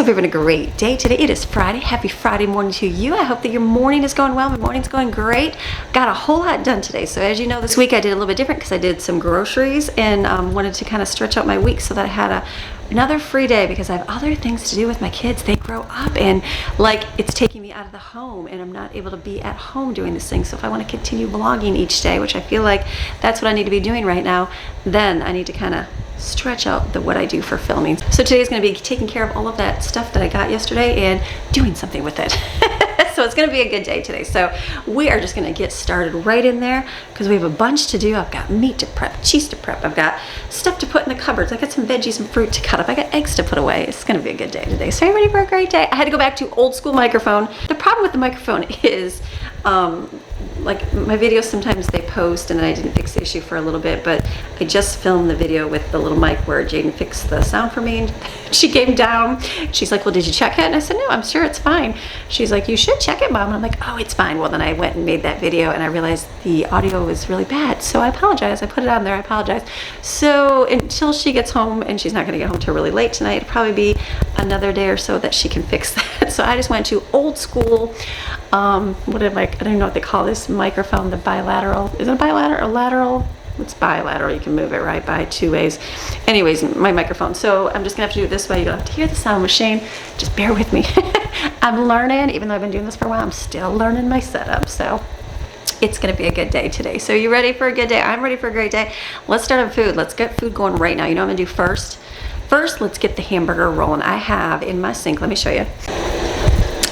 hope you're having a great day today. It is Friday. Happy Friday morning to you. I hope that your morning is going well. My morning's going great. Got a whole lot done today. So as you know, this week I did a little bit different because I did some groceries and wanted to kind of stretch out my week so that I had another free day because I have other things to do with my kids. They grow up and like it's taking me out of the home and I'm not able to be at home doing this thing. So if I want to continue vlogging each day, which I feel like that's what I need to be doing right now, then I need to kind of stretch out what I do for filming. So today is going to be taking care of all of that stuff that I got yesterday and doing something with it. So it's going to be a good day today. So we are just going to get started right in there because we have a bunch to do. I've got meat to prep, cheese to prep. I've got stuff to put in the cupboards. I got some veggies and fruit to cut up. I got eggs to put away. It's going to be a good day today. So are you ready for a great day? I had to go back to old school microphone. The problem with the microphone is like my videos, sometimes they post and I didn't fix the issue for a little bit, but I just filmed the video with the little mic where Jaden fixed the sound for me and she came down. She's like, well, did you check it? And I said, no, I'm sure it's fine. She's like, you should check it, Mom. And I'm like, oh, it's fine. Well, then I went and made that video and I realized the audio was really bad. So I apologize. I put it on there. I apologize. So until she gets home, and she's not going to get home till really late tonight, it'll probably be another day or so that she can fix that. So I just went to old school. I don't even know what they call this microphone, the bilateral. Is it a bilateral or lateral? It's bilateral. You can move it right by two ways. Anyways, my microphone. So I'm just gonna have to do it this way. You don't have to hear the sound machine. Just bear with me. I'm learning, even though I've been doing this for a while, I'm still learning my setup. So it's gonna be a good day today. So you ready for a good day? I'm ready for a great day. Let's start on food. Let's get food going right now. You know what I'm gonna do first? First, let's get the hamburger rolling. I have in my sink, let me show you.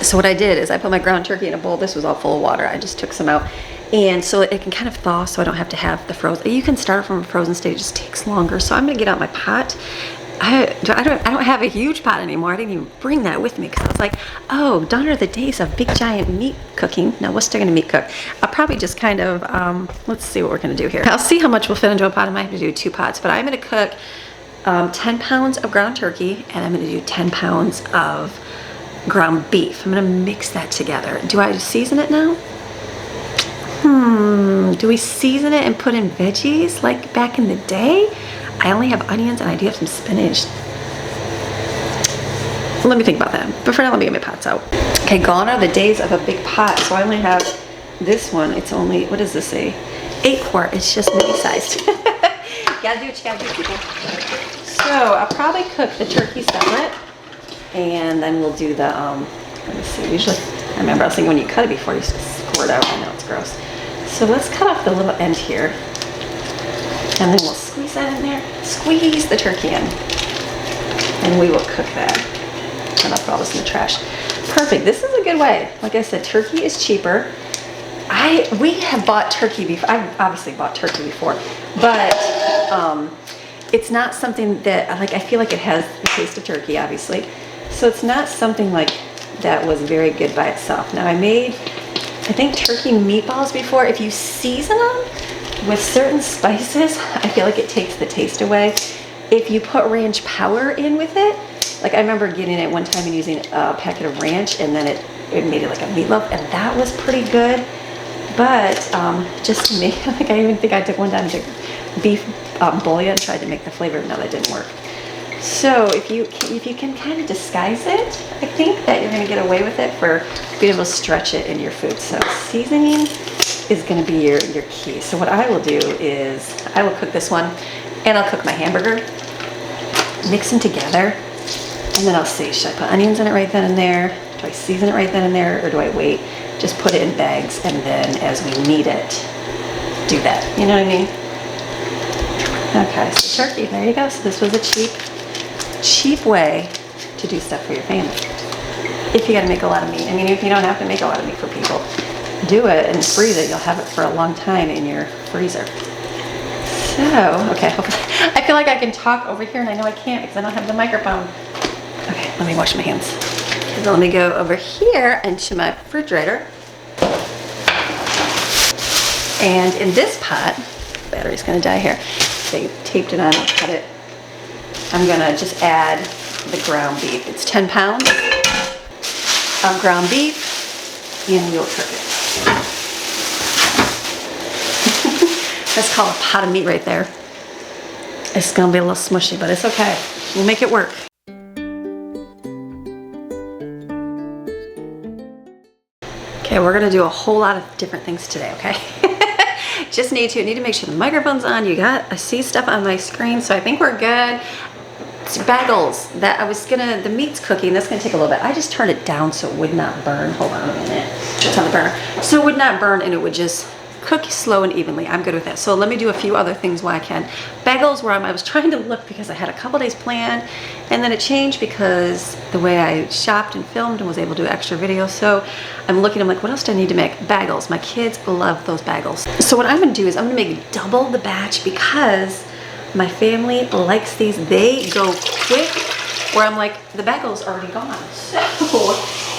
So what I did is I put my ground turkey in a bowl. This was all full of water. I just took some out. And so it can kind of thaw so I don't have to have the frozen. You can start from a frozen state, it just takes longer. So I'm gonna get out my pot. I don't have a huge pot anymore. I didn't even bring that with me because I was like, oh, gone are the days of big giant meat cooking. No, we're still gonna meat cook. I'll probably just kind of, let's see what we're gonna do here. I'll see how much will fit into a pot. I might have to do 2 pots, but I'm gonna cook 10 pounds of ground turkey and I'm gonna do 10 pounds of ground beef. I'm gonna mix that together. Do I season it now? Do we season it and put in veggies like back in the day? I only have onions and I do have some spinach. Let me think about that. But for now, let me get my pots out. Okay, gone are the days of a big pot. So I only have this one. It's only, what does this say? 8 quart. It's just mini sized. Gotta do what you gotta do, people. So I'll probably cook the turkey separate. And then we'll do the, let me see, usually, I remember I was thinking when you cut it before, you squirt out. I know it's gross. So let's cut off the little end here. And then we'll squeeze that in there. Squeeze the turkey in. And we will cook that. And I'll put all this in the trash. Perfect, this is a good way. Like I said, turkey is cheaper. We have bought turkey before. I've obviously bought turkey before. But it's not something that, like, I feel like it has the taste of turkey, obviously. So it's not something like that was very good by itself. Now I made, I think, turkey meatballs before. If you season them with certain spices, I feel like it takes the taste away. If you put ranch powder in with it, like I remember getting it one time and using a packet of ranch and then it made it like a meatloaf and that was pretty good. But just to make, like I even think I took one time and took beef bouillon and tried to make the flavor. No, that didn't work. So if you can kind of disguise it, I think that you're going to get away with it for being able to stretch it in your food. So seasoning is going to be your key. So what I will do is I will cook this one and I'll cook my hamburger, mix them together, and then I'll see, should I put onions in it right then and there? Do I season it right then and there, or do I wait? Just put it in bags and then as we need it, do that. You know what I mean? Okay, so turkey, there you go. So this was a cheap way to do stuff for your family. If you gotta make a lot of meat. I mean, if you don't have to make a lot of meat for people, do it and freeze it. You'll have it for a long time in your freezer. So, okay, I feel like I can talk over here and I know I can't because I don't have the microphone. Okay, let me wash my hands. Okay, so let me go over here into my refrigerator. And in this pot, battery's gonna die here. They taped it on and cut it. I'm gonna just add the ground beef. It's 10 pounds of ground beef, and you'll cook it. That's called a pot of meat right there. It's gonna be a little smushy, but it's okay. We'll make it work. Okay, we're gonna do a whole lot of different things today, okay? Just need to make sure the microphone's on. I see stuff on my screen, so I think we're good. It's bagels that the meat's cooking. That's gonna take a little bit. I just turned it down so it would not burn. Hold on a minute. It's on the burner. So it would not burn and it would just cook slow and evenly. I'm good with that. So let me do a few other things while I can. Bagels where I was trying to look because I had a couple days planned and then it changed because the way I shopped and filmed and was able to do extra videos. So I'm looking, I'm like, what else do I need to make? Bagels. My kids love those bagels. So what I'm gonna do is I'm gonna make double the batch because my family likes these. They go quick where I'm like, the bagel's already gone. So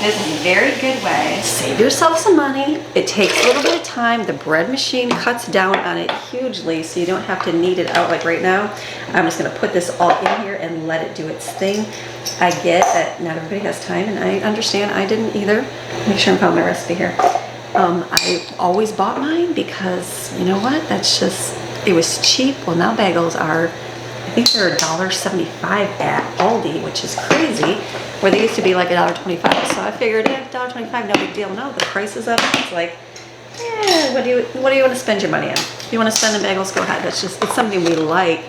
this is a very good way. Save yourself some money. It takes a little bit of time. The bread machine cuts down on it hugely, so you don't have to knead it out like right now. I'm just gonna put this all in here and let it do its thing. I get that not everybody has time, and I understand. I didn't either. Make sure I'm following my recipe here. I always bought mine because, you know what, it was cheap. Well, now bagels are, I think they're $1.75 at Aldi, which is crazy, where they used to be like $1.25. So I figured, yeah, $1.25, no big deal. No, the price is up. It's like, yeah, what do you want to spend your money on? If you want to spend on bagels, go ahead. It's something we like.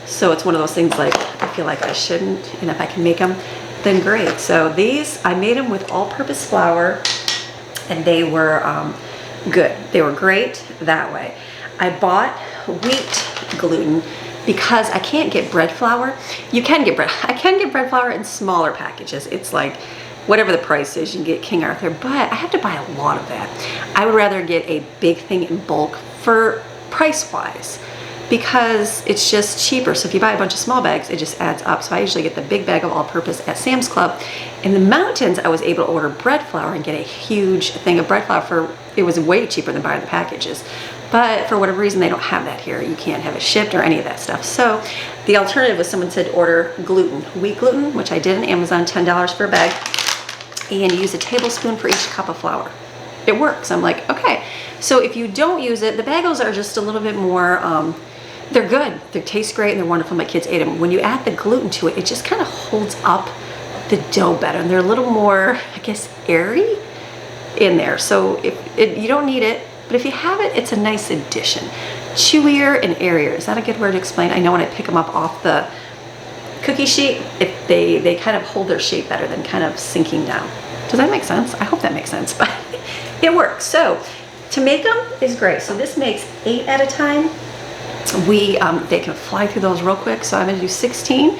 So it's one of those things like, I feel like I shouldn't, and if I can make them, then great. So these, I made them with all-purpose flour, and they were good. They were great that way. I bought wheat gluten because I can't get bread flour. I can get bread flour in smaller packages. It's like whatever the price is, you can get King Arthur, but I have to buy a lot of that. I would rather get a big thing in bulk for price-wise because it's just cheaper. So if you buy a bunch of small bags, it just adds up. So I usually get the big bag of all-purpose at Sam's Club. In the mountains, I was able to order bread flour and get a huge thing of bread flour it was way cheaper than buying the packages. But for whatever reason, they don't have that here. You can't have it shipped or any of that stuff. So the alternative was someone said order gluten, wheat gluten, which I did on Amazon, $10 for a bag, and use a tablespoon for each cup of flour. It works. I'm like, okay. So if you don't use it, the bagels are just a little bit more, they're good. They taste great and they're wonderful. My kids ate them. When you add the gluten to it, it just kind of holds up the dough better. And they're a little more, I guess, airy in there. So you don't need it, but if you have it, it's a nice addition. Chewier and airier. Is that a good word to explain? I know when I pick them up off the cookie sheet, they kind of hold their shape better than kind of sinking down. Does that make sense? I hope that makes sense, but it works. So to make them is great. So this makes 8 at a time. They can fly through those real quick. So I'm gonna do 16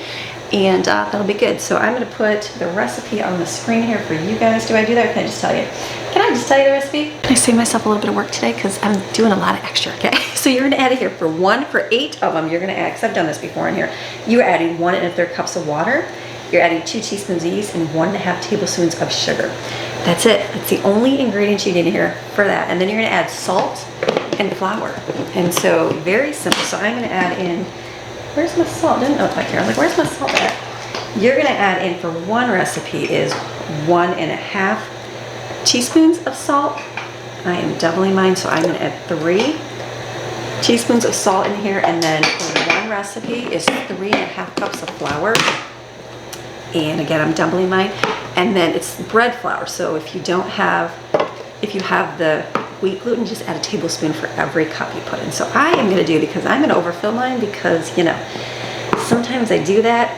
and that'll be good. So I'm gonna put the recipe on the screen here for you guys. Do I do that or can I just tell you? Can I just tell you the recipe? Can I save myself a little bit of work today? Because I'm doing a lot of extra, okay? So you're gonna add it here for 8 of them, you're gonna add, because I've done this before in here, you're adding 1 1/3 cups of water, you're adding 2 teaspoons of yeast and 1.5 tablespoons of sugar. That's it. That's the only ingredient you need here for that. And then you're gonna add salt and flour. And so very simple. So I'm gonna add in, where's my salt? Didn't know it back here. I'm like, where's my salt at? You're gonna add in for one recipe is 1.5 teaspoons of salt. I am doubling mine, so I'm gonna add 3 teaspoons of salt in here, and then for one recipe is 3.5 cups of flour. And again, I'm doubling mine. And then it's bread flour. So if you have the wheat gluten, just add a tablespoon for every cup you put in. So I am gonna do, because I'm gonna overfill mine because, you know, sometimes I do that.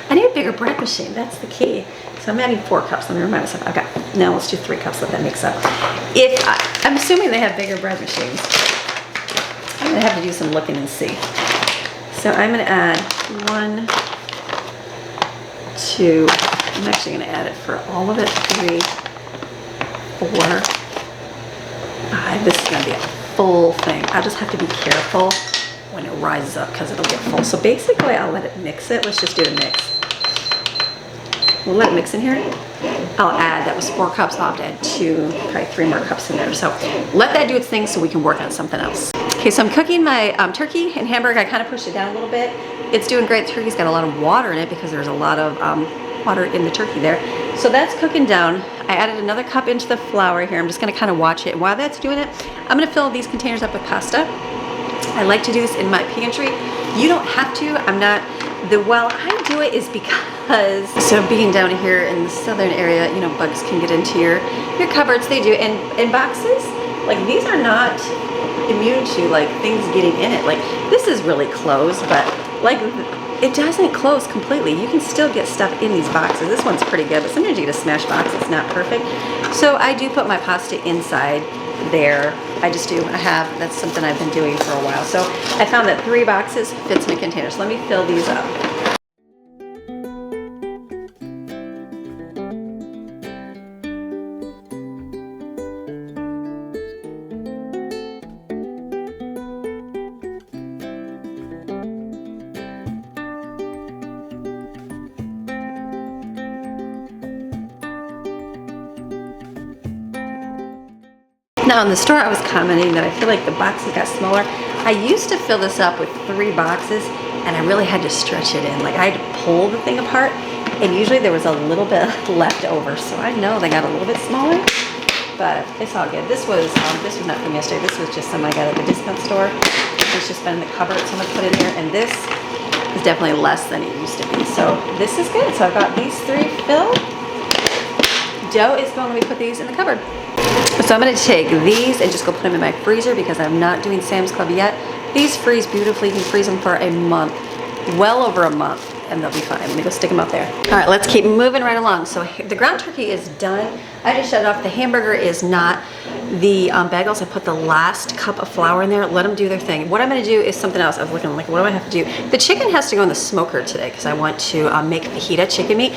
I need a bigger bread machine, that's the key. So I'm adding 4 cups, let me remind myself. Okay, now let's do 3 cups, let that mix up. I'm assuming they have bigger bread machines. I'm gonna have to do some looking and see. So I'm gonna add 1, 2, I'm actually gonna add it for all of it, 3, 4, 5. This is gonna be a full thing. I'll just have to be careful when it rises up because it'll get full. So basically I'll let it mix it. Let's just do the mix. We'll let it mix in here. I'll add, that was 4 cups, I'll have to add 2, probably 3 more cups in there. So let that do its thing so we can work on something else. Okay, so I'm cooking my turkey and hamburger. I kind of pushed it down a little bit. It's doing great. The turkey's got a lot of water in it because there's a lot of water in the turkey there. So that's cooking down. I added another cup into the flour here. I'm just gonna kind of watch it. While that's doing it, I'm gonna fill these containers up with pasta. I like to do this in my pantry. You don't have to. I'm not Well, I do it is because, so being down here in the southern area, you know, bugs can get into your cupboards. They do, and boxes, like these are not immune to like things getting in it. Like this is really closed, but like it doesn't close completely. You can still get stuff in these boxes. This one's pretty good, but sometimes you get a smash box. It's not perfect. So I do put my pasta inside there. I just do. That's something I've been doing for a while. So I found that 3 boxes fits in a container. So let me fill these up. Now in the store I was commenting that I feel like the boxes got smaller. I used to fill this up with 3 boxes and I really had to stretch it in. Like I had to pull the thing apart and usually there was a little bit left over. So I know they got a little bit smaller, but it's all good. This was not from yesterday. This was just some I got at the discount store. It's just been in the cupboard, someone put in here, and this is definitely less than it used to be. So this is good. So I've got these 3 filled. Dough is going. Let me put these in the cupboard. So I'm going to take these and just go put them in my freezer because I'm not doing Sam's Club yet. These freeze beautifully. You can freeze them for a month, well over a month, and they'll be fine. Let me go stick them up there. All right, let's keep moving right along. So the ground turkey is done. I just shut it off. The hamburger is not. The bagels, I put the last cup of flour in there. Let them do their thing. What I'm going to do is something else. I was looking like, what do I have to do? The chicken has to go in the smoker today because I want to make fajita chicken meat.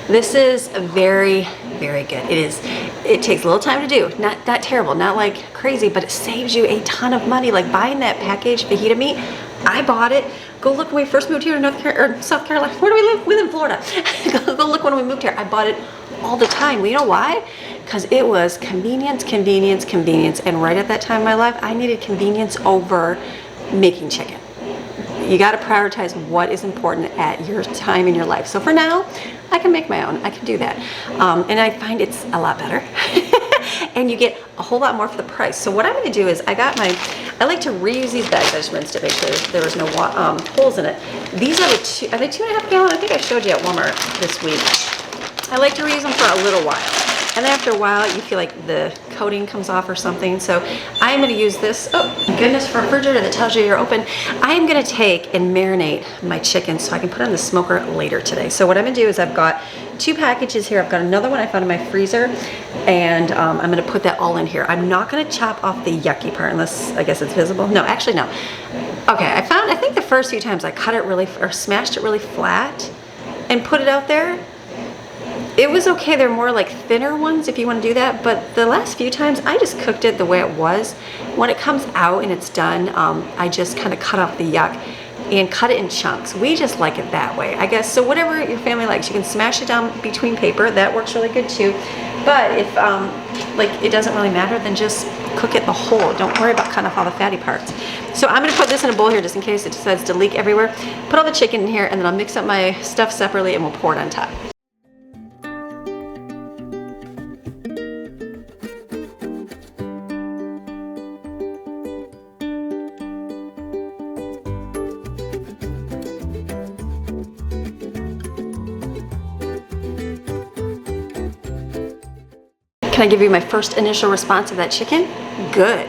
This is very, very good. It takes a little time to do. Not terrible, not like crazy, but it saves you a ton of money. Like buying that packaged fajita meat, I bought it. Go look when we first moved here to South Carolina. Where do we live? We live in Florida. Go look when we moved here. I bought it all the time. Well, you know why? Because it was convenience, convenience, convenience. And right at that time in my life, I needed convenience over making chicken. You got to prioritize what is important at your time in your life. So for now, I can make my own. I can do that. And I find it's a lot better. And you get a whole lot more for the price. So what I'm going to do is I like to reuse these bags. I just rinsed it, make sure there was no holes in it. These are they 2.5 gallon? I think I showed you at Walmart this week. I like to reuse them for a little while. And then after a while, you feel like the coating comes off or something. So I'm going to use this, oh goodness, for a refrigerator that tells you you're open. I am going to take and marinate my chicken so I can put it in the smoker later today. So what I'm going to do is I've got 2 packages here. I've got another one I found in my freezer, and I'm going to put that all in here. I'm not going to chop off the yucky part unless, I guess it's visible. No, actually no. Okay, I think the first few times I cut it or smashed it really flat and put it out there, it was okay. They're more like thinner ones if you want to do that, but the last few times I just cooked it the way it was. When it comes out and it's done, I just kind of cut off the yuck and cut it in chunks. We just like it that way, I guess. So whatever your family likes, you can smash it down between paper. That works really good too. But if like it doesn't really matter, then just cook it the whole. Don't worry about cutting off all the fatty parts. So I'm going to put this in a bowl here just in case it decides to leak everywhere. Put all the chicken in here, and then I'll mix up my stuff separately and we'll pour it on top. Can I give you my first initial response of that chicken? Good.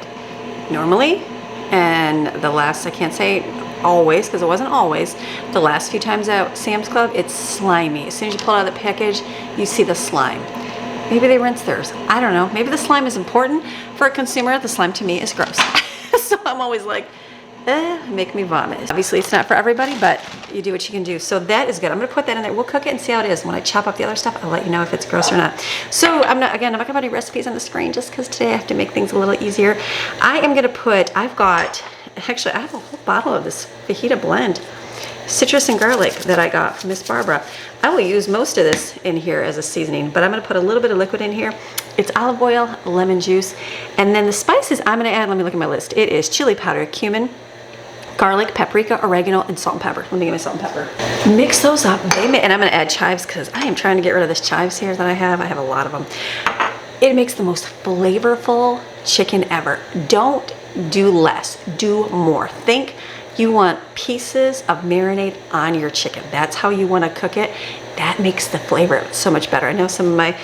Normally, and the last, I can't say always because it wasn't always, the last few times at Sam's Club, it's slimy. As soon as you pull it out of the package, you see the slime. Maybe they rinse theirs. I don't know. Maybe the slime is important for a consumer. The slime to me is gross. So I'm always like, make me vomit. Obviously it's not for everybody, but you do what you can do. So that is good. I'm gonna put that in there. We'll cook it and see how it is. When I chop up the other stuff, I'll let you know if it's gross or not. So I'm not gonna put any recipes on the screen just because today I have to make things a little easier. I am gonna put, I have a whole bottle of this fajita blend, citrus and garlic, that I got from Miss Barbara. I will use most of this in here as a seasoning, but I'm gonna put a little bit of liquid in here. It's olive oil, lemon juice, and then the spices I'm gonna add, let me look at my list. It is chili powder, cumin, garlic, paprika, oregano, and salt and pepper. Let me get my salt and pepper. Mix those up. And I'm gonna add chives because I am trying to get rid of this chives here that I have. I have a lot of them. It makes the most flavorful chicken ever. Don't do less, do more. Think You want pieces of marinade on your chicken. That's how you want to cook it. That makes the flavor so much better. I know some of my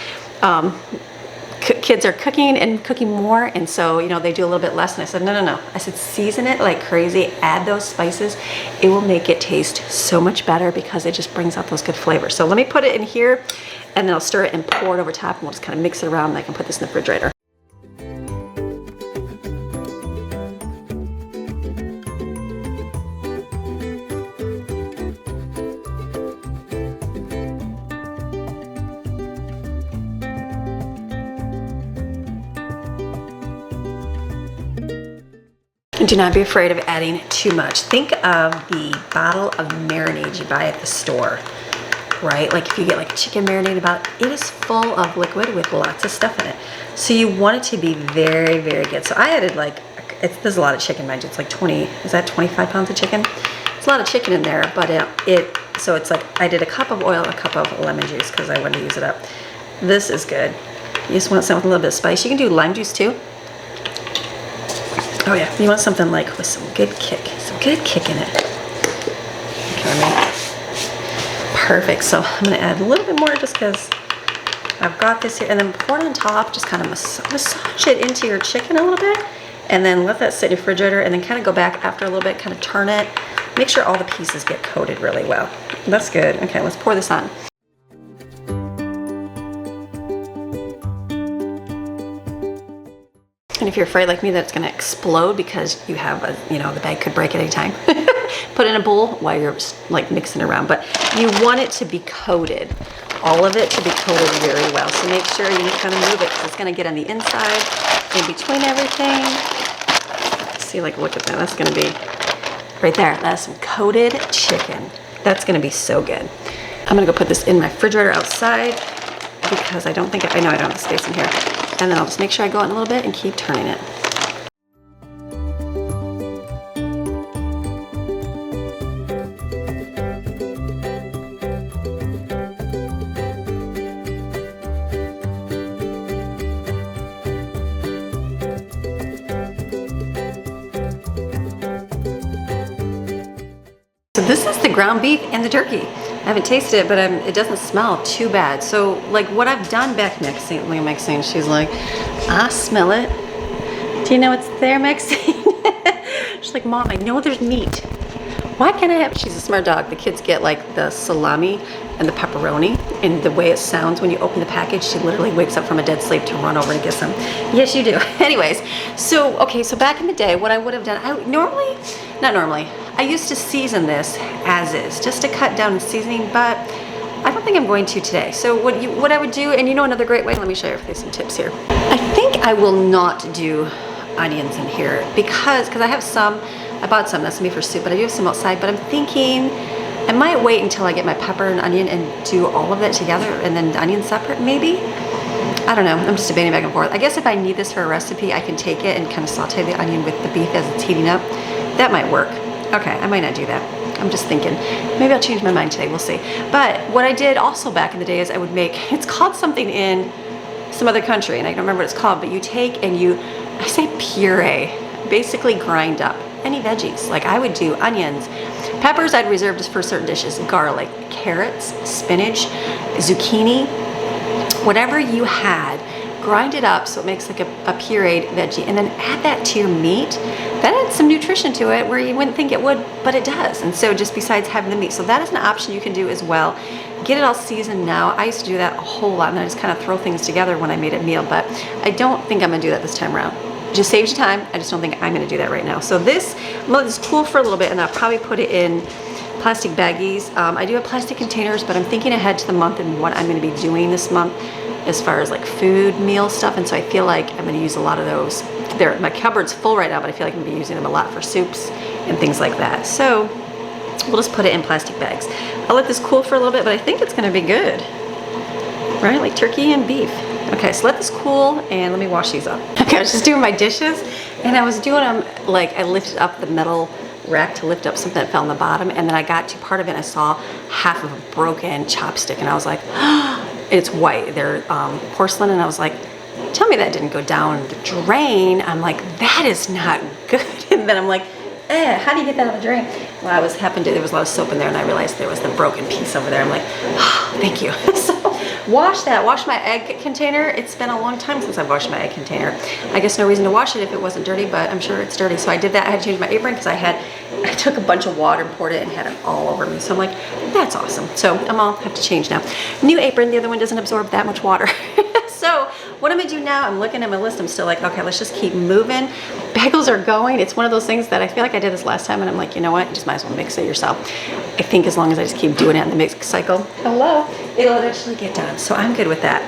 kids are cooking and cooking more, and so, you know, they do a little bit less, and I said, no. I said, season it like crazy, add those spices. It will make it taste so much better because it just brings out those good flavors. So let me put it in here, and then I'll stir it and pour it over top, and we'll just kind of mix it around, and I can put this in the refrigerator. Do not be afraid of adding too much. Think of the bottle of marinade you buy at the store, right? Like if you get like a chicken marinade bottle, it is full of liquid with lots of stuff in it. So you want it to be very, very good. So I added like, there's a lot of chicken, mind you. It's like 25 pounds of chicken? It's a lot of chicken in there, but so it's like, I did a cup of oil, a cup of lemon juice because I wanted to use it up. This is good. You just want something with a little bit of spice. You can do lime juice too. Oh yeah, you want something like with some good kick in it. Okay, perfect. So I'm gonna add a little bit more just because I've got this here, and then pour it on top. Just kind of massage it into your chicken a little bit, and then let that sit in your refrigerator, and then kind of go back after a little bit, kind of turn it. Make sure all the pieces get coated really well. That's good. Okay, let's pour this on. And if you're afraid like me that it's going to explode because you have the bag could break at any time, put it in a bowl while you're like mixing it around. But you want it to be coated, all of it to be coated very well. So make sure you kind of move it because it's going to get on the inside, in between everything. See, like, look at that. That's going to be right there. That's some coated chicken. That's going to be so good. I'm going to go put this in my refrigerator outside because I know I don't have space in here. And then I'll just make sure I go out in a little bit and keep turning it. So this is the ground beef and the turkey. I haven't tasted it, but it doesn't smell too bad. So like what I've done back, Maxine, look at Maxine, she's like, I smell it. Do you know what's there, Maxine? She's like, Mom, I know there's meat. Why can't I have, she's a smart dog. The kids get like the salami and the pepperoni, and the way it sounds when you open the package, she literally wakes up from a dead sleep to run over and get some. Yes, you do. Anyways, so, okay, so back in the day, what I would have done, I used to season this as is, just to cut down the seasoning, but I don't think I'm going to today. So what I would do, and you know another great way, let me show you some tips here. I think I will not do onions in here because I have some, I bought some, that's me for soup, but I do have some outside, but I'm thinking I might wait until I get my pepper and onion and do all of it together and then the onion separate maybe. I don't know, I'm just debating back and forth. I guess if I need this for a recipe, I can take it and kind of saute the onion with the beef as it's heating up. That might work. Okay, I might not do that. I'm just thinking, maybe I'll change my mind today, we'll see. But what I did also back in the day is I would make, it's called something in some other country, and I don't remember what it's called, but you take and I say puree, basically grind up any veggies. Like I would do onions, peppers I'd reserve just for certain dishes, garlic, carrots, spinach, zucchini, whatever you had, grind it up so it makes like a pureed veggie, and then add that to your meat. That adds some nutrition to it where you wouldn't think it would, but it does. And so just besides having the meat, so that is an option you can do as well. Get it all seasoned now. I used to do that a whole lot, and I just kind of throw things together when I made a meal, but I don't think I'm gonna do that this time around. It just saves you time. I just don't think I'm gonna do that right now. So this, I'm gonna let this cool for a little bit, and I'll probably put it in plastic baggies. I do have plastic containers, but I'm thinking ahead to the month and what I'm gonna be doing this month as far as like food, meal stuff, and so I feel like I'm gonna use a lot of those. My cupboard's full right now, but I feel like I'm gonna be using them a lot for soups and things like that. So we'll just put it in plastic bags. I'll let this cool for a little bit, but I think it's gonna be good, right? Like turkey and beef. Okay, so let this cool, and let me wash these up. Okay, I was just doing my dishes, and I was doing them like I lifted up the metal rack to lift up something that fell on the bottom, and then I got to part of it and I saw half of a broken chopstick, and I was like, it's white, they're porcelain, and I was like, tell me that didn't go down the drain. I'm like, that is not good. And then I'm like, How do you get that out of the drain? Well, there was a lot of soap in there, and I realized there was the broken piece over there. I'm like, oh, thank you. So wash my egg container. It's been a long time since I've washed my egg container. I guess no reason to wash it if it wasn't dirty, but I'm sure it's dirty. So I did that. I had to change my apron because I took a bunch of water and poured it and had it all over me. So I'm like, that's awesome. So I'll have to change now. New apron. The other one doesn't absorb that much water. So what I'm gonna do now, I'm looking at my list. I'm still like, okay, let's just keep moving. Bagels are going. It's one of those things that I feel like I did this last time, and I'm like, you know what? You just might as well mix it yourself. I think as long as I just keep doing it in the mix cycle, it'll eventually get done. So I'm good with that.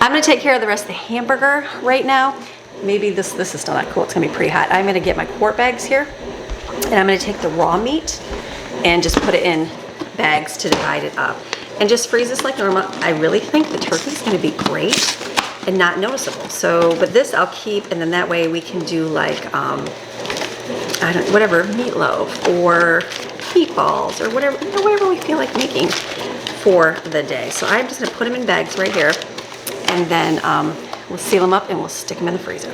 I'm gonna take care of the rest of the hamburger right now. Maybe this is still not cool. It's gonna be pretty hot. I'm gonna get my quart bags here, and I'm gonna take the raw meat and just put it in bags to divide it up. And just freeze this like normal. I really think the turkey is gonna be great and not noticeable. So, but this I'll keep, and then that way we can do like, whatever, meatloaf or meatballs or whatever, whatever we feel like making for the day. So I'm just gonna put them in bags right here, and then we'll seal them up and we'll stick them in the freezer.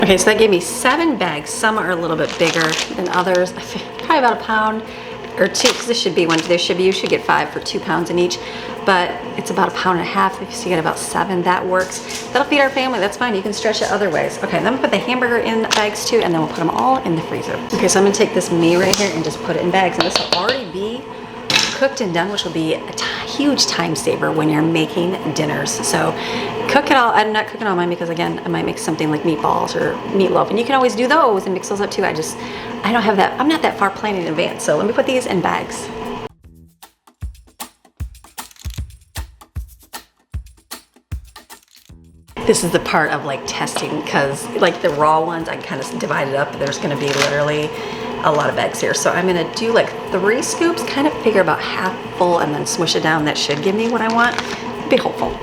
Okay, so that gave me 7 bags. Some are a little bit bigger than others. Probably about a pound or 2, because this should be one. You should get 5 for 2 pounds in each, but it's about a pound and a half. So you get about 7. That works. That'll feed our family. That's fine. You can stretch it other ways. Okay, then I'm gonna put the hamburger in bags too, and then we'll put them all in the freezer. Okay, so I'm gonna take this meat right here and just put it in bags, and this will already be cooked and done, which will be a huge time saver when you're making dinners. So cook it all. I'm not cooking all mine because, again, I might make something like meatballs or meatloaf, and you can always do those and mix those up too. I don't have that. I'm not that far planning in advance. So let me put these in bags. This is the part of like testing, because like the raw ones I kind of divided up. There's going to be literally a lot of bags here. So I'm gonna do like 3 scoops, kind of figure about half full, and then smush it down. That should give me what I want. Be hopeful.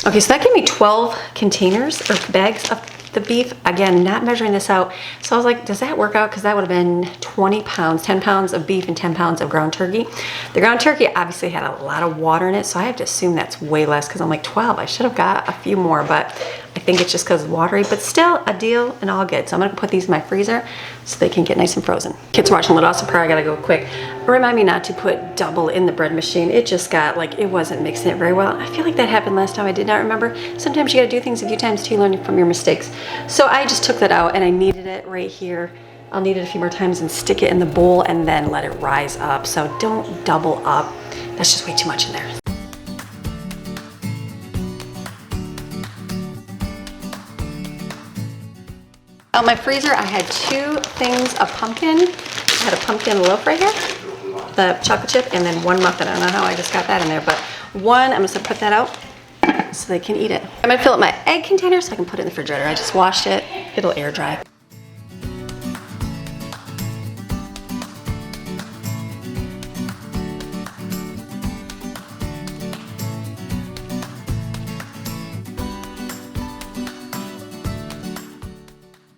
Okay, so that gave me 12 containers or bags of the beef. Again, not measuring this out. So I was like, does that work out? Because that would have been 20 pounds, 10 pounds of beef and 10 pounds of ground turkey. The ground turkey obviously had a lot of water in it, so I have to assume that's way less, because I'm like 12. I should have got a few more, but I think it's just because it's watery, but still a deal and all good. So I'm gonna put these in my freezer so they can get nice and frozen. Kids are watching Little House of Prayer. I gotta go quick. Remind me not to put double in the bread machine. It just got like, it wasn't mixing it very well. I feel like that happened last time. I did not remember. Sometimes you gotta do things a few times to learn from your mistakes. So I just took that out, and I kneaded it right here. I'll knead it a few more times and stick it in the bowl and then let it rise up. So don't double up. That's just way too much in there. Out my freezer, I had 2 things of pumpkin. I had a pumpkin loaf right here, the chocolate chip, and then 1 muffin. I don't know how I just got that in there, but 1, I'm just gonna put that out so they can eat it. I'm gonna fill up my egg container so I can put it in the refrigerator. I just washed it. It'll air dry.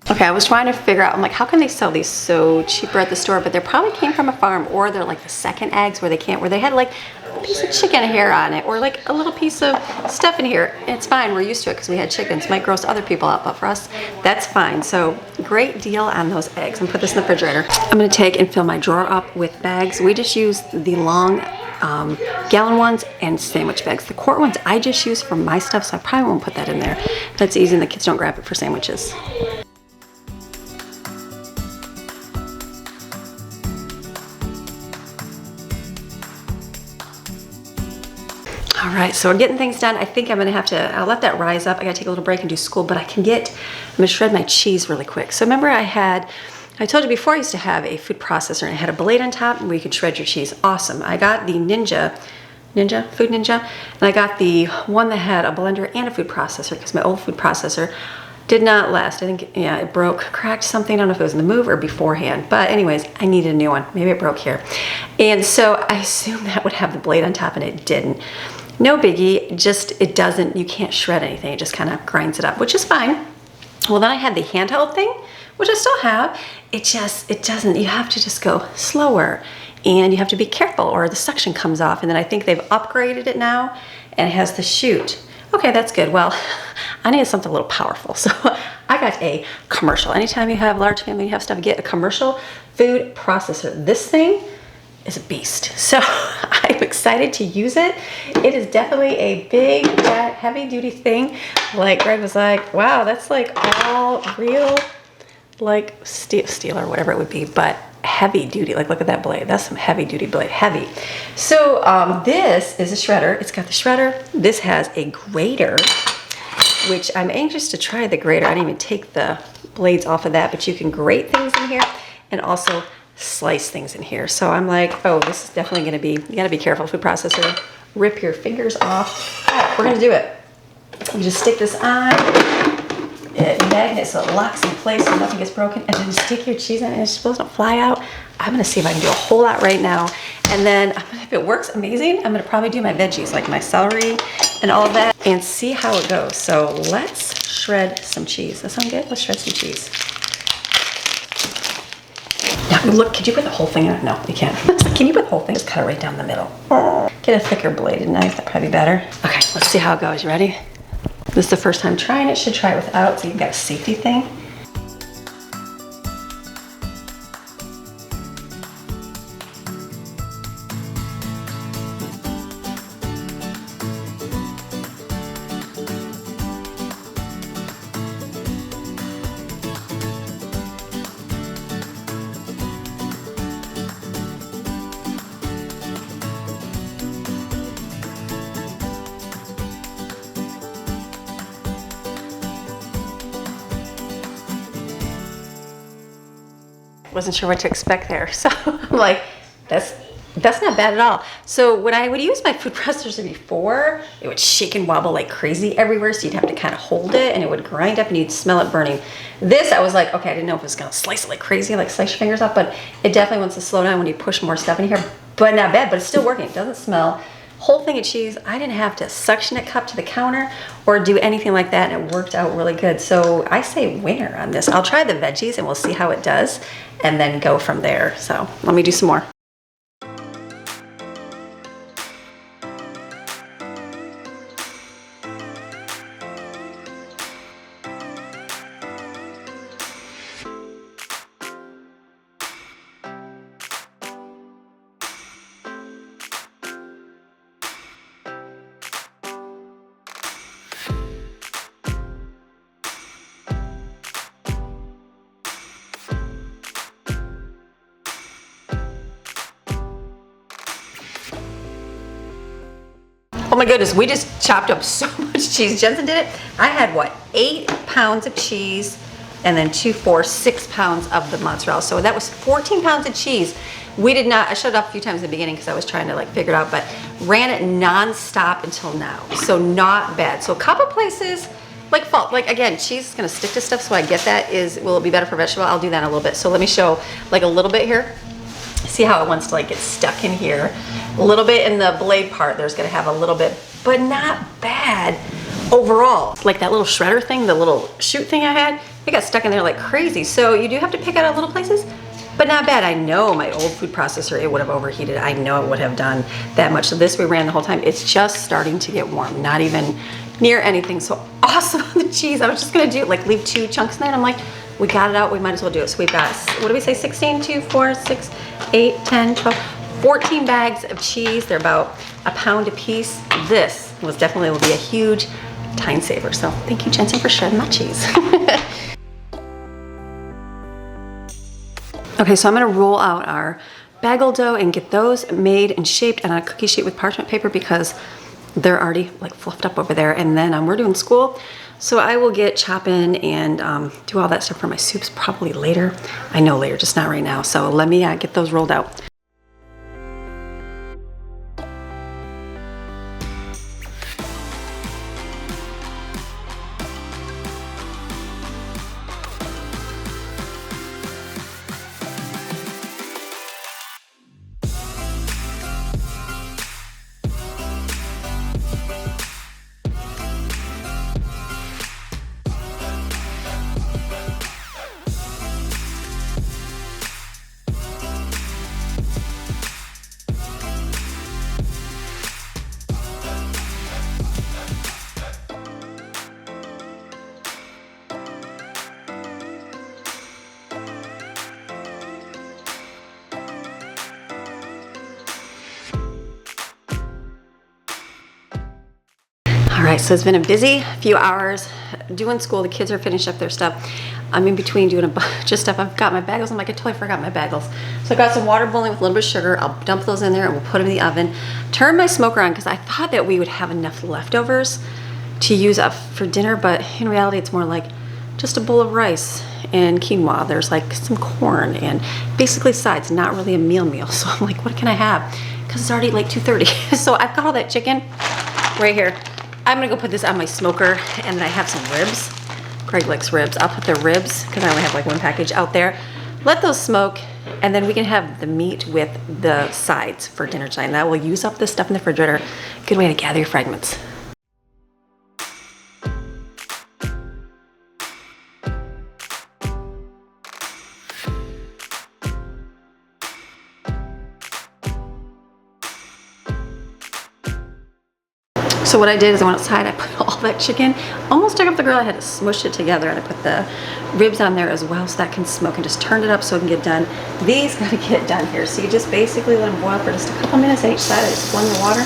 Okay, I was trying to figure out, I'm like, how can they sell these so cheaper at the store? But they probably came from a farm, or they're like the second eggs where they had like a piece of chicken hair on it, or like a little piece of stuff in here. It's fine, we're used to it because we had chickens. Might gross other people out, but for us, that's fine. So great deal on those eggs. I'm gonna put this in the refrigerator. I'm gonna take and fill my drawer up with bags. We just use the long gallon ones and sandwich bags. The quart ones I just use for my stuff, so I probably won't put that in there. That's easy and the kids don't grab it for sandwiches. All right, so we're getting things done. I think I'm gonna have to, I'll let that rise up. I gotta take a little break and do school, but I'm gonna shred my cheese really quick. So remember I told you before I used to have a food processor and it had a blade on top where you could shred your cheese. Awesome. I got the Food Ninja, and I got the one that had a blender and a food processor because my old food processor did not last. I think, yeah, it broke, cracked something. I don't know if it was in the move or beforehand, but anyways, I needed a new one. Maybe it broke here. And so I assumed that would have the blade on top and it didn't. No biggie, just it doesn't, you can't shred anything. It just kind of grinds it up, which is fine. Well, then I had the handheld thing, which I still have. It doesn't, you have to just go slower and you have to be careful or the suction comes off. And then I think they've upgraded it now and it has the chute. Okay, that's good. Well, I needed something a little powerful. So I got a commercial. Anytime you have large family, you have stuff, get a commercial food processor. This thing is a beast. So I'm excited to use it. It is definitely a big, heavy duty thing. Like Greg was like, wow, that's like all real, like steel or whatever it would be, but heavy duty. Like look at that blade. That's some heavy duty blade, heavy. So this is a shredder. It's got the shredder. This has a grater, which I'm anxious to try the grater. I didn't even take the blades off of that, but you can grate things in here and also slice things in here. So I'm like, oh, this is definitely gonna be, you gotta be careful, food processor, rip your fingers off. All right, we're gonna do it. You just stick this on, it magnets so it locks in place so nothing gets broken, and then stick your cheese in and it's supposed to fly out. I'm gonna see if I can do a whole lot right now. And then if it works amazing, I'm gonna probably do my veggies, like my celery and all of that, and see how it goes. So let's shred some cheese. That sound good? Let's shred some cheese. Now, look, could you put the whole thing in? No, you can't. Can you put the whole thing? Just cut it right down the middle. Get a thicker bladed knife, that'd probably be better. Okay, let's see how it goes. You ready? This is the first time trying it. Should try it without, so you've got a safety thing. Wasn't sure what to expect there. So I'm like, that's not bad at all. So when I would use my food processor before, it would shake and wobble like crazy everywhere. So you'd have to kind of hold it and it would grind up and you'd smell it burning. This, I was like, okay, I didn't know if it was gonna slice it like crazy, like slice your fingers off, but it definitely wants to slow down when you push more stuff in here, but not bad, but it's still working. It doesn't smell. Whole thing of cheese, I didn't have to suction it cup to the counter or do anything like that, and it worked out really good. So I say winner on this. I'll try the veggies and we'll see how it does and then go from there. So let me do some more. Oh my goodness, we just chopped up so much cheese. Jensen did it. I had what, 8 pounds of cheese and then 6 pounds of the mozzarella. So that was 14 pounds of cheese. We did not, I shut it off a few times in the beginning because I was trying to like figure it out, but ran it non-stop until now. So not bad. So a couple places, like again, cheese is gonna stick to stuff, so I get that. Will it be better for vegetable? I'll do that in a little bit. So let me show like a little bit here. See how it wants to like get stuck in here. A little bit in the blade part, there's gonna have a little bit, but not bad overall. Like that little shredder thing, the little chute thing I had, it got stuck in there like crazy. So you do have to pick out little places, but not bad. I know my old food processor, it would have overheated. I know it would have done that much. So this we ran the whole time. It's just starting to get warm, not even near anything. So awesome on the cheese. I was just gonna do like leave 2 chunks in there, and I'm like, we got it out, we might as well do it. So we've got, what do we say, 16, 2, 4, 6, 8, 10, 12, 14 bags of cheese. They're about a pound a piece. This will be a huge time saver. So thank you, Jensen, for shredding my cheese. Okay, so I'm gonna roll out our bagel dough and get those made and shaped on a cookie sheet with parchment paper because they're already like fluffed up over there. And then we're doing school, so I will get chopping and do all that stuff for my soups probably later. I know later, just not right now. So let me get those rolled out. All right, so it's been a busy few hours doing school. The kids are finished up their stuff. I'm in between doing a bunch of stuff. I've got my bagels. I'm like, I totally forgot my bagels. So I got some water boiling with a little bit of sugar. I'll dump those in there and we'll put them in the oven. Turn my smoker on because I thought that we would have enough leftovers to use up for dinner, but in reality, it's more like just a bowl of rice and quinoa. There's like some corn and basically sides, not really a meal. So I'm like, what can I have? Because it's already like 2:30. So I've got all that chicken right here. I'm gonna go put this on my smoker, and then I have some ribs. Greg likes ribs. I'll put the ribs, because I only have like one package out there. Let those smoke, and then we can have the meat with the sides for dinner time. That will use up this stuff in the refrigerator. Good way to gather your fragments. So what I did is I went outside, I put all that chicken, almost took up the grill, I had to smush it together, and I put the ribs on there as well so that can smoke, and just turned it up so it can get done. These gotta get done here. So you just basically let them boil for just a couple minutes on each side. I just blend the water.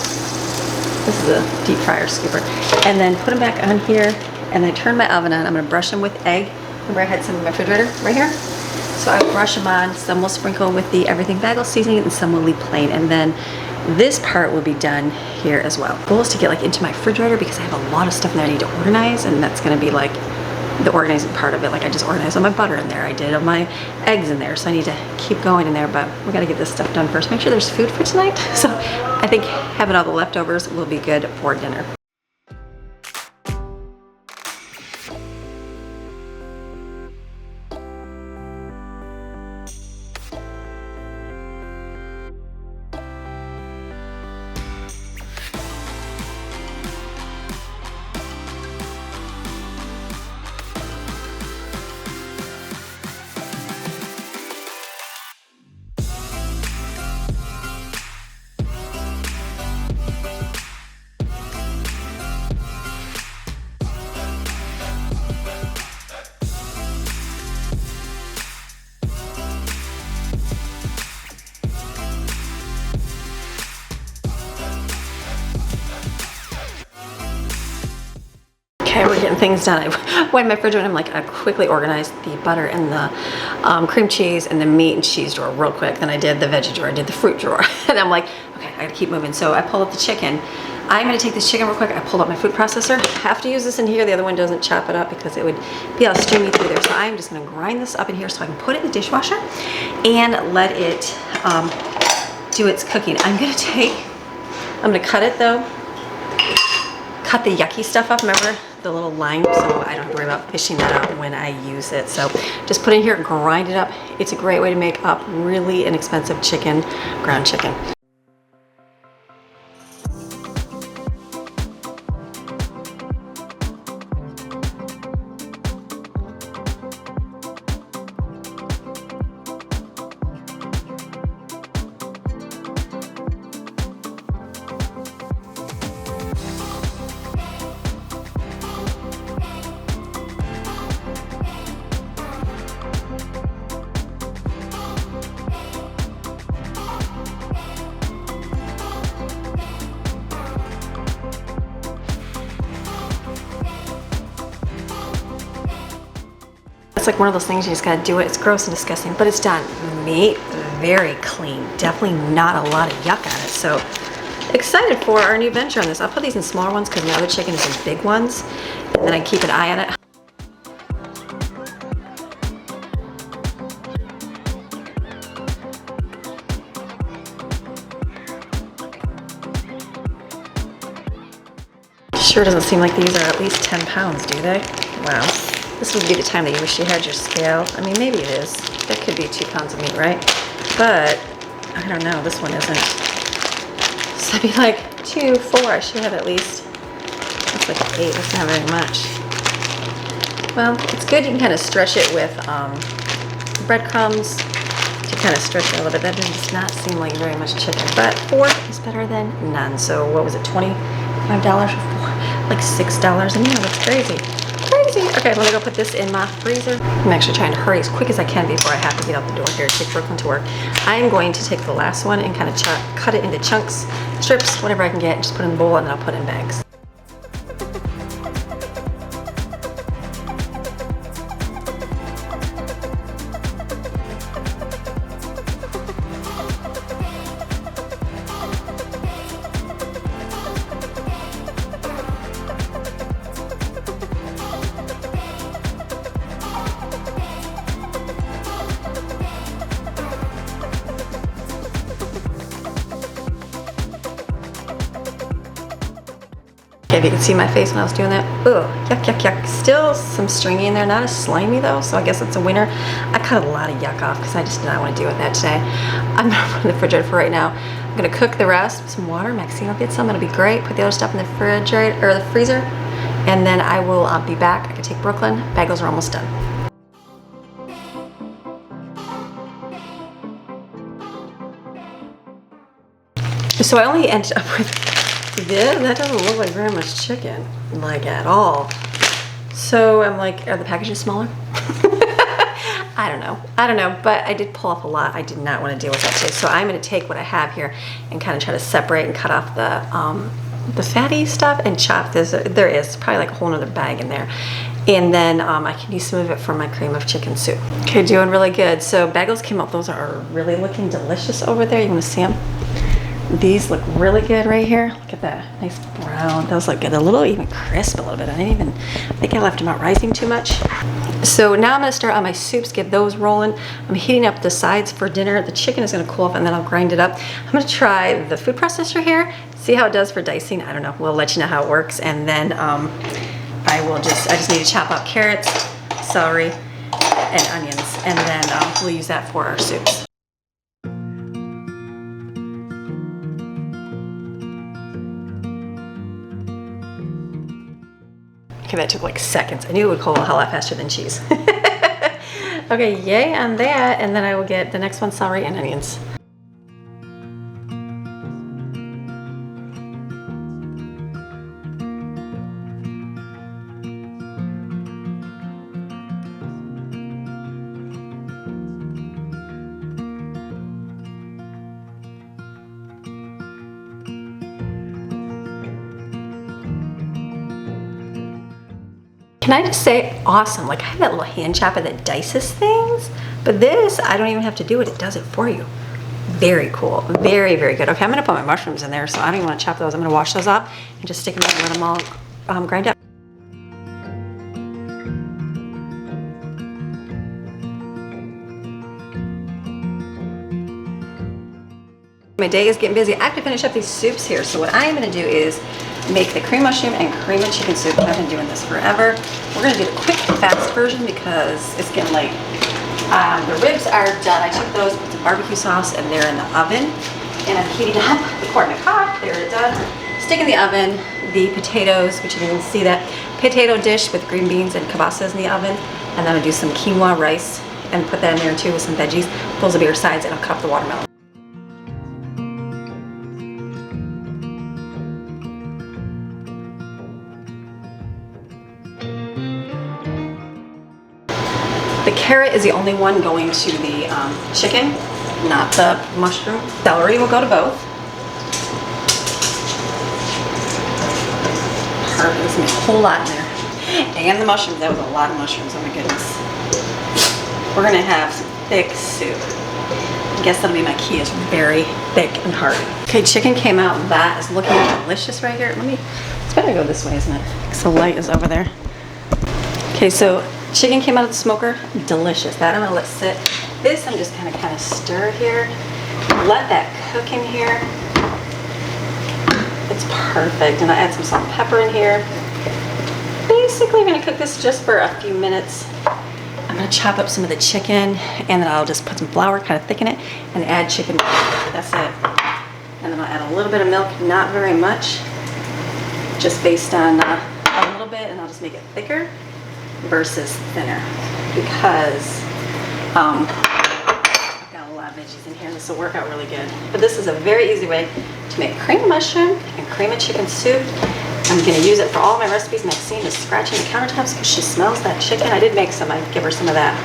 This is a deep fryer scooper. And then put them back on here, and I turn my oven on. I'm gonna brush them with egg. Remember I had some in my refrigerator right here? So I brush them on. Some will sprinkle with the everything bagel seasoning, and some will leave plain. And then this part will be done here as well. The goal is to get like into my refrigerator because I have a lot of stuff that I need to organize, and that's gonna be like the organizing part of it. Like I just organized all my butter in there. I did all my eggs in there. So I need to keep going in there, but we gotta get this stuff done first. Make sure there's food for tonight. So I think having all the leftovers will be good for dinner. Okay, we're getting things done. I went in my fridge and I'm like, I quickly organized the butter and the cream cheese and the meat and cheese drawer real quick. Then I did the veggie drawer, I did the fruit drawer. And I'm like, okay, I gotta keep moving. So I pulled up the chicken. I'm gonna take this chicken real quick. I pulled up my food processor. I have to use this in here. The other one doesn't chop it up because it would be all streamy through there. So I'm just gonna grind this up in here so I can put it in the dishwasher and let it do its cooking. I'm gonna cut it though. Cut the yucky stuff off, remember the little lime, so I don't have to worry about fishing that out when I use it. So just put it in here, grind it up. It's a great way to make up really inexpensive chicken, ground chicken. It's like one of those things you just gotta do it. It's gross and disgusting, but it's done. Meat, very clean. Definitely not a lot of yuck on it. So excited for our new venture on this. I'll put these in smaller ones because my other chicken is in big ones. And then I keep an eye on it. Sure doesn't seem like these are at least 10 pounds, do they? Wow. This would be the time that you wish you had your scale. I mean, maybe it is. That could be 2 pounds of meat, right? But, I don't know, this one isn't. So I'd be like 2, 4, I should have at least. That's like 8, that's not very much. Well, it's good you can kind of stretch it with breadcrumbs to kind of stretch it a little bit. That does not seem like very much chicken, but 4 is better than none. So what was it, $25 for 4? Like $6 a meal, that's crazy. Crazy. Okay, I'm gonna go put this in my freezer. I'm actually trying to hurry as quick as I can before I have to get out the door here to take Brooklyn to work. I'm going to take the last one and kind of cut it into chunks, strips, whatever I can get, and just put it in a bowl and then I'll put it in bags. If you can see my face when I was doing that, ugh, yuck, yuck, yuck. Still some stringy in there, not as slimy though, so I guess it's a winner. I cut a lot of yuck off because I just did not want to deal with that today. I'm gonna put it in the refrigerator for right now. I'm gonna cook the rest with some water. Maxine will get some, it'll be great. Put the other stuff in the refrigerator or the freezer, and then I will be back. I can take Brooklyn. Bagels are almost done. So I only ended up with this. That doesn't look like very much chicken, like at all. So I'm like, are the packages smaller? I don't know, but I did pull off a lot. I did not want to deal with that today. So I'm going to take what I have here and kind of try to separate and cut off the fatty stuff and chop this. There is probably like a whole nother bag in there. And then I can use some of it for my cream of chicken soup. Okay, doing really good. So bagels came out. Those are really looking delicious over there. You want to see them? These look really good right here. Look at that, nice brown. Those look good, a little even crisp a little bit. I didn't even think I left them out rising too much. So now I'm gonna start on my soups, get those rolling. I'm heating up the sides for dinner. The chicken is gonna cool off and then I'll grind it up. I'm gonna try the food processor here, see how it does for dicing. I don't know, we'll let you know how it works. And then I just need to chop up carrots, celery, and onions. And then we'll use that for our soups. Okay, that took like seconds. I knew it would cool a hell lot faster than cheese. Okay, yay on that. And then I will get the next one, celery and onions. Can I just say, awesome. Like I have that little hand chopper that dices things, but this, I don't even have to do it. It does it for you. Very cool, very, very good. Okay, I'm gonna put my mushrooms in there, so I don't even wanna chop those. I'm gonna wash those up and just stick them in and let them all grind up. My day is getting busy. I have to finish up these soups here. So what I'm gonna do is make the cream mushroom and cream of chicken soup. I've been doing this forever. We're gonna do the quick, fast version because it's getting late. The ribs are done. I took those with the barbecue sauce and they're in the oven. And I'm heating up the corn on the cob. They're done. Stick in the oven the potatoes, which you can see that potato dish with green beans and kibasas in the oven. And then I'm gonna do some quinoa rice and put that in there too with some veggies. Those will be your sides, and I'll cut up the watermelon. The carrot is the only one going to the chicken, not the mushroom. Celery will go to both. Perfect, there's a whole lot in there. And the mushrooms, that was a lot of mushrooms, oh my goodness. We're gonna have some thick soup. I guess that'll be my key, is very thick and hearty. Okay, chicken came out, that is looking delicious right here. It's better go this way, isn't it? Because the light is over there. Okay, so chicken came out of the smoker, delicious. That I'm gonna let sit. This I'm just gonna kind of stir here. Let that cook in here. It's perfect, and I add some salt and pepper in here. Basically, I'm gonna cook this just for a few minutes. I'm gonna chop up some of the chicken, and then I'll just put some flour, kind of thicken it, and add chicken. That's it. And then I'll add a little bit of milk, not very much, just based on a little bit, and I'll just make it thicker versus thinner, because I've got a lot of veggies in here, and this will work out really good. But this is a very easy way to make cream of mushroom and cream of chicken soup. I'm going to use it for all my recipes. Maxine is scratching the countertops because she smells that chicken. I did make some. I'd give her some of that.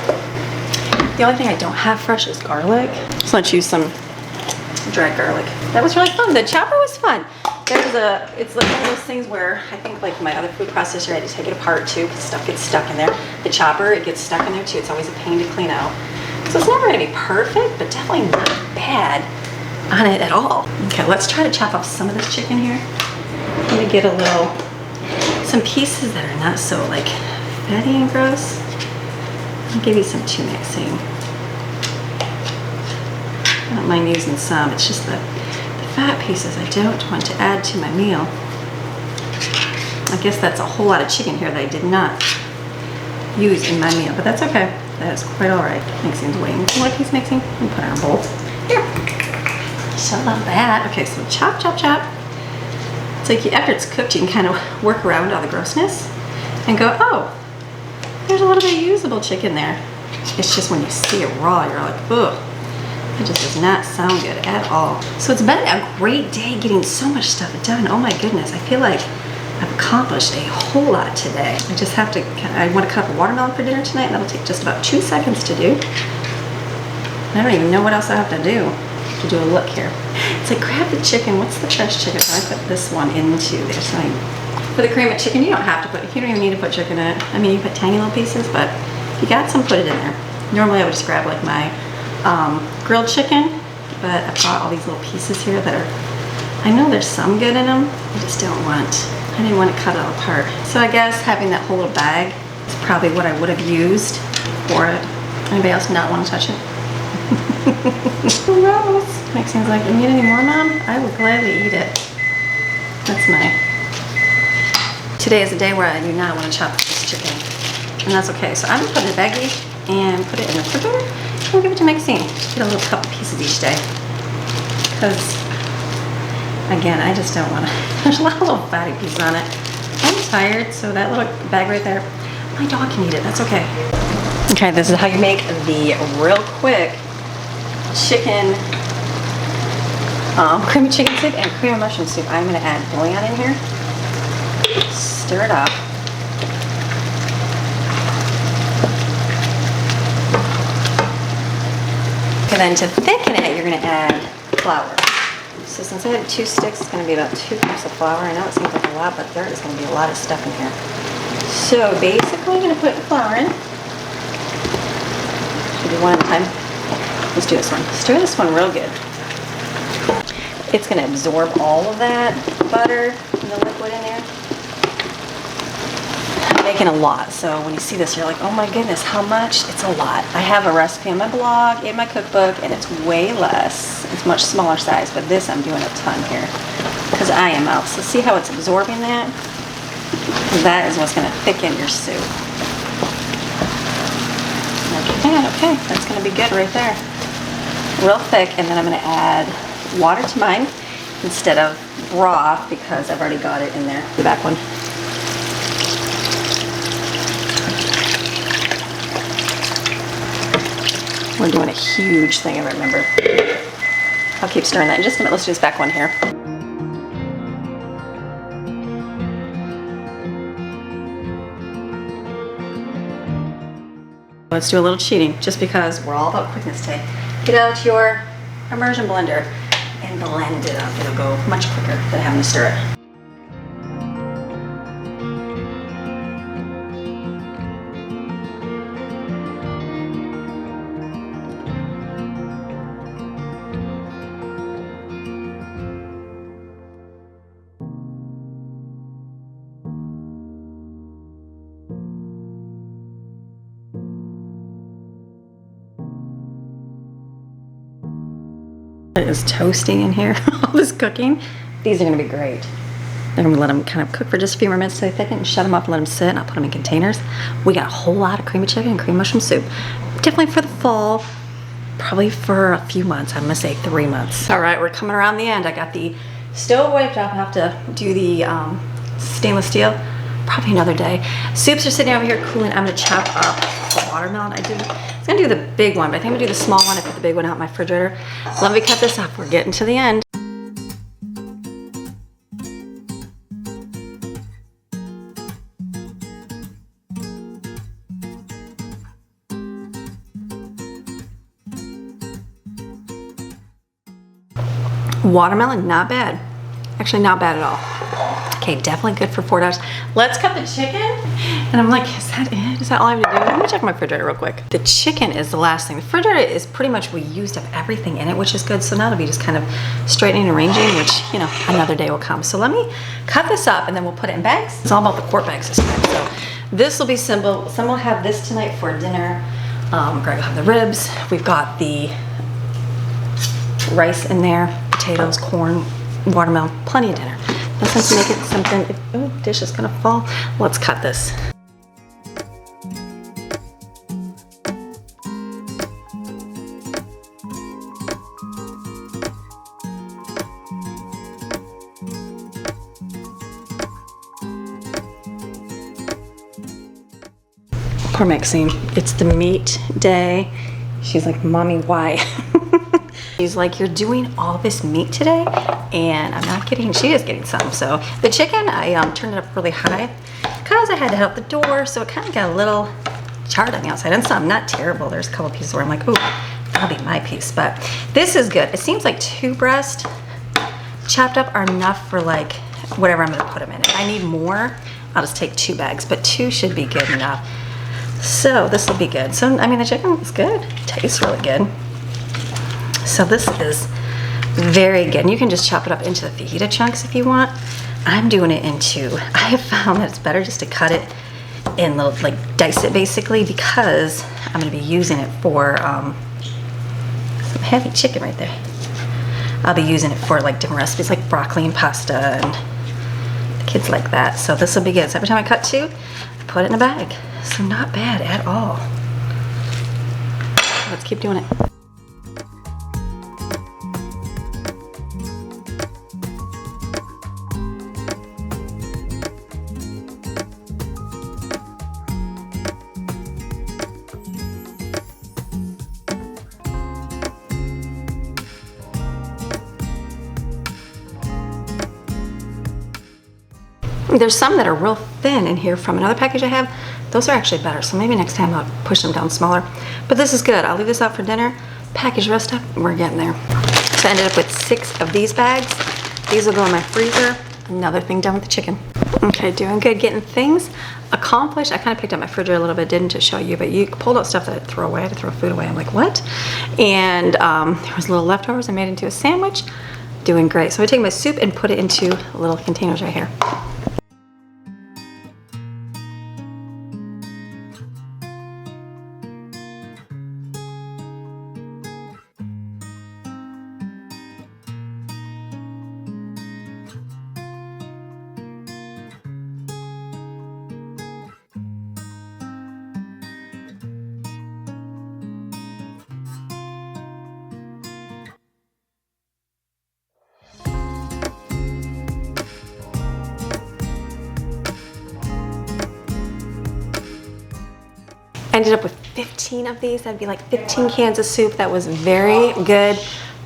The only thing I don't have fresh is garlic. So let's use some dried garlic. That was really fun. The chopper was fun. It's like one of those things where I think like my other food processor, I had to take it apart too because stuff gets stuck in there. The chopper, it gets stuck in there too. It's always a pain to clean out. So it's never going to be perfect, but definitely not bad on it at all. Okay, let's try to chop off some of this chicken here. I'm gonna get some pieces that are not so like fatty and gross. I'll give you some too, Maxine. I don't mind using some. It's just the fat pieces I don't want to add to my meal. I guess that's a whole lot of chicken here that I did not use in my meal, but that's okay. That is quite all right. Maxine's waiting. What piece, Maxine? Let me put it in a bowl. Here. So love that. Okay, so chop, chop, chop. It's like after it's cooked, you can kind of work around all the grossness and go, oh, there's a little bit of usable chicken there. It's just when you see it raw, you're like, ugh, it just does not sound good at all. So it's been a great day getting so much stuff done. Oh my goodness, I feel like I've accomplished a whole lot today. I just have to, I want to cut up a watermelon for dinner tonight, and that'll take just about 2 seconds to do. I don't even know what else I have to do a look here. It's like grab the chicken. What's the fresh chicken? I put this one into there. So for the cream of chicken, you don't even need to put chicken in it. I mean, you put tiny little pieces, but if you got some, put it in there. Normally I would just grab like my grilled chicken, but I've got all these little pieces here that are, I know there's some good in them. I didn't want to cut it all apart. So I guess having that whole little bag is probably what I would have used for it. Anybody else not want to touch it? Gross. Maxine's like, you need any more, Mom? I would gladly eat it. That's my... Today is a day where I do not want to chop this chicken. And that's okay. So I'm going to put it in a baggie and put it in the refrigerator and give it to Maxine. Just get a little couple pieces each day. Because, again, I just don't want to... There's a lot of little fatty pieces on it. I'm tired, so that little bag right there, my dog can eat it. That's okay. Okay, this is how you make the real quick chicken, cream of chicken soup and cream of mushroom soup. I'm going to add bouillon in here, stir it up. And then to thicken it, you're going to add flour. So since I had 2 sticks, it's going to be about 2 cups of flour. I know it seems like a lot, but there is going to be a lot of stuff in here. So basically, I'm going to put the flour in. Should we do one at a time? Let's do this one. Stir this one real good. It's going to absorb all of that butter and the liquid in there. I'm making a lot, so when you see this, you're like, oh my goodness, how much? It's a lot. I have a recipe on my blog, in my cookbook, and it's way less. It's much smaller size, but this I'm doing a ton here because I am out. So see how it's absorbing that? That is what's going to thicken your soup. Okay, that's going to be good right there. Real thick, and then I'm going to add water to mine instead of broth because I've already got it in there. The back one. We're doing a huge thing, I remember. I'll keep stirring that in just a minute. Let's do this back one here. Let's do a little cheating, just because we're all about quickness today. Get out your immersion blender and blend it up. It'll go much quicker than having to stir it. It is toasting in here, all this cooking. These are gonna be great. I'm gonna let them kind of cook for just a few more minutes so they thicken and shut them up and let them sit, and I'll put them in containers. We got a whole lot of cream of chicken and cream mushroom soup. Definitely for the fall, probably for a few months. I'm gonna say 3 months. All right, we're coming around the end. I got the stove wiped off. I have to do the stainless steel, probably another day. Soups are sitting over here cooling. I'm gonna chop up the watermelon. I was gonna do the big one, but I think I'm gonna do the small one. I put the big one out in my refrigerator. Let me cut this up. We're getting to the end. Watermelon, not bad. Actually, not bad at all. Okay, definitely good for $4. Let's cut the chicken. And I'm like, is that it? Is that all I have to do? Let me check my refrigerator real quick. The chicken is the last thing. The refrigerator is pretty much, we used up everything in it, which is good. So now it'll be just kind of straightening and arranging, which, you know, another day will come. So let me cut this up and then we'll put it in bags. It's all about the quart bags this time. So this will be simple. Some will have this tonight for dinner. Greg will have the ribs. We've got the rice in there, potatoes, corn, watermelon, plenty of dinner. No sense in making something, oh, dish is gonna fall. Let's cut this. Poor Maxine, it's the meat day. She's like, Mommy, why? She's like, you're doing all this meat today? And I'm not getting, she is getting some. So the chicken, I turned it up really high because I had to help the door. So it kind of got a little charred on the outside and some, not terrible. There's a couple pieces where I'm like, ooh, that'll be my piece. But this is good. It seems like 2 breasts chopped up are enough for like whatever I'm gonna put them in. If I need more, I'll just take 2 bags, but 2 should be good enough. So this will be good. So, I mean, the chicken is good. It tastes really good. So this is very good. And you can just chop it up into the fajita chunks if you want. I'm doing it into, I have found that it's better just to cut it in little, like dice it basically, because I'm gonna be using it for some heavy chicken right there. I'll be using it for like different recipes like broccoli and pasta, and the kids like that. So this will be good. So every time I cut 2, I put it in a bag. So not bad at all. Let's keep doing it. There's some that are real thin in here from another package I have. Those are actually better, so maybe next time I'll push them down smaller. But this is good. I'll leave this out for dinner. Package Restock, we're getting there. So I ended up with 6 of these bags. These will go in my freezer. Another thing done with the chicken. Okay, doing good, getting things accomplished. I kind of picked up my refrigerator a little bit, didn't to show you, but you pulled out stuff that I'd throw away. I had to throw food away. I'm like, what? And there was little leftovers. I made it into a sandwich. Doing great. So I take my soup and put it into little containers right here. I ended up with 15 of these. That'd be like 15 cans of soup. That was very good,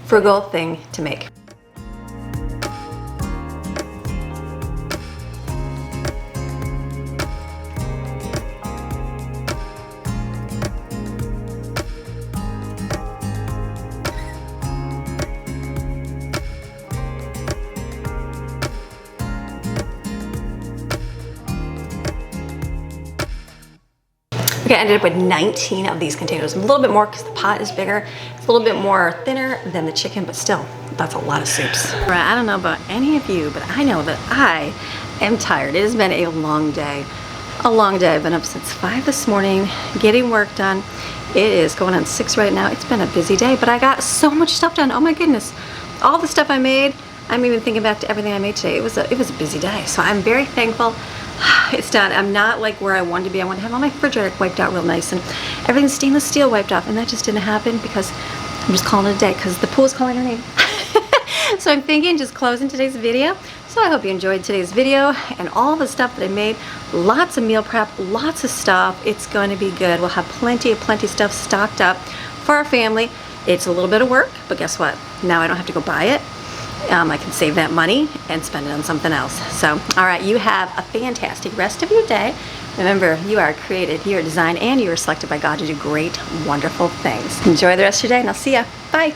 frugal thing to make. Okay, I ended up with 19 of these containers. A little bit more because the pot is bigger. It's a little bit more thinner than the chicken, but still, that's a lot of soups. All right, I don't know about any of you, but I know that I am tired. It has been a long day. A long day. I've been up since 5 this morning, getting work done. It is going on 6 right now. It's been a busy day, but I got so much stuff done. Oh my goodness. All the stuff I made, I'm even thinking back to everything I made today. It was a busy day, so I'm very thankful it's done. I'm not like where I wanted to be. I want to have all my refrigerator wiped out real nice and everything's stainless steel wiped off, and that just didn't happen because I'm just calling it a day because the pool's calling her name. So I'm thinking just closing today's video. So I hope you enjoyed today's video and all the stuff that I made. Lots of meal prep, lots of stuff. It's going to be good. We'll have plenty of stuff stocked up for our family. It's a little bit of work, but guess what? Now I don't have to go buy it. I can save that money and spend it on something else. So, all right, you have a fantastic rest of your day. Remember, you are created, you are designed, and you are selected by God to do great, wonderful things. Enjoy the rest of your day, and I'll see ya. Bye.